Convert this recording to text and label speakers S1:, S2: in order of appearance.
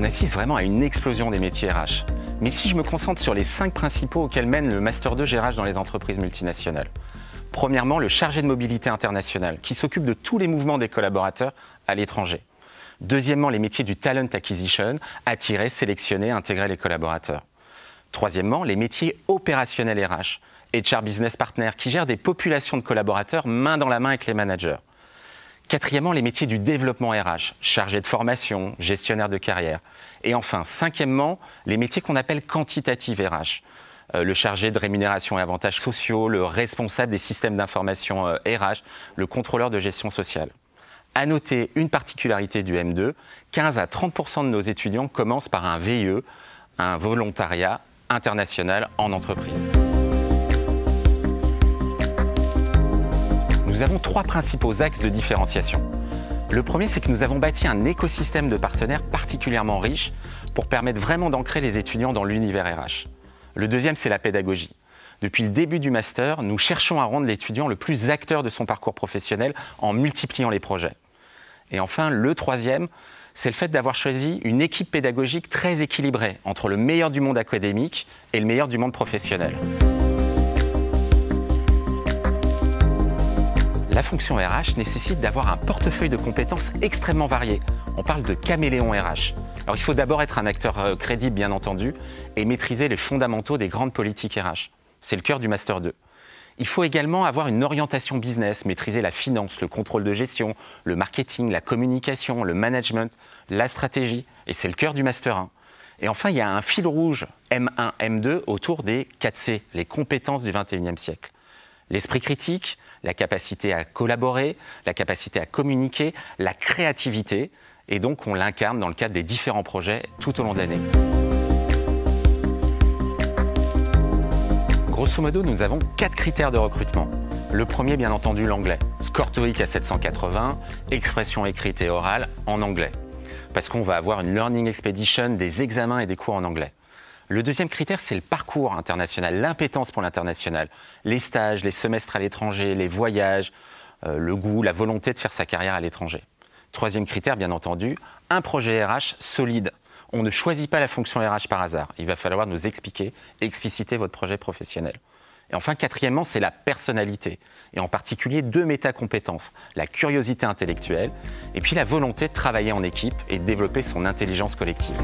S1: On assiste vraiment à une explosion des métiers RH. Mais si je me concentre sur les 5 principaux auxquels mène le Master 2 RH dans les entreprises multinationales. Premièrement, le chargé de mobilité internationale, qui s'occupe de tous les mouvements des collaborateurs à l'étranger. Deuxièmement, les métiers du talent acquisition, attirer, sélectionner, intégrer les collaborateurs. Troisièmement, les métiers opérationnels RH, HR Business Partner, qui gèrent des populations de collaborateurs main dans la main avec les managers. Quatrièmement, les métiers du développement RH, chargé de formation, gestionnaire de carrière. Et enfin, cinquièmement, les métiers qu'on appelle quantitatifs RH. Le chargé de rémunération et avantages sociaux, le responsable des systèmes d'information RH, le contrôleur de gestion sociale. À noter une particularité du M2, 15 à 30% de nos étudiants commencent par un VIE, un volontariat international en entreprise. Nous avons 3 principaux axes de différenciation. Le premier, c'est que nous avons bâti un écosystème de partenaires particulièrement riche pour permettre vraiment d'ancrer les étudiants dans l'univers RH. Le deuxième, c'est la pédagogie. Depuis le début du master, nous cherchons à rendre l'étudiant le plus acteur de son parcours professionnel en multipliant les projets. Et enfin, le troisième, c'est le fait d'avoir choisi une équipe pédagogique très équilibrée entre le meilleur du monde académique et le meilleur du monde professionnel. La fonction RH nécessite d'avoir un portefeuille de compétences extrêmement varié. On parle de caméléon RH. Alors il faut d'abord être un acteur crédible, bien entendu, et maîtriser les fondamentaux des grandes politiques RH. C'est le cœur du Master 2. Il faut également avoir une orientation business, maîtriser la finance, le contrôle de gestion, le marketing, la communication, le management, la stratégie. Et c'est le cœur du Master 1. Et enfin, il y a un fil rouge M1, M2 autour des 4C, les compétences du XXIe siècle. L'esprit critique, la capacité à collaborer, la capacité à communiquer, la créativité. Et donc, on l'incarne dans le cadre des différents projets tout au long de l'année. Grosso modo, nous avons 4 critères de recrutement. Le premier, bien entendu, l'anglais. Score TOEIC à 780, expression écrite et orale en anglais. Parce qu'on va avoir une Learning Expedition, des examens et des cours en anglais. Le deuxième critère, c'est le parcours international, l'impétence pour l'international. Les stages, les semestres à l'étranger, les voyages, le goût, la volonté de faire sa carrière à l'étranger. Troisième critère, bien entendu, un projet RH solide. On ne choisit pas la fonction RH par hasard. Il va falloir nous expliquer et expliciter votre projet professionnel. Et enfin, quatrièmement, c'est la personnalité. Et en particulier, 2 métacompétences. La curiosité intellectuelle et puis la volonté de travailler en équipe et de développer son intelligence collective.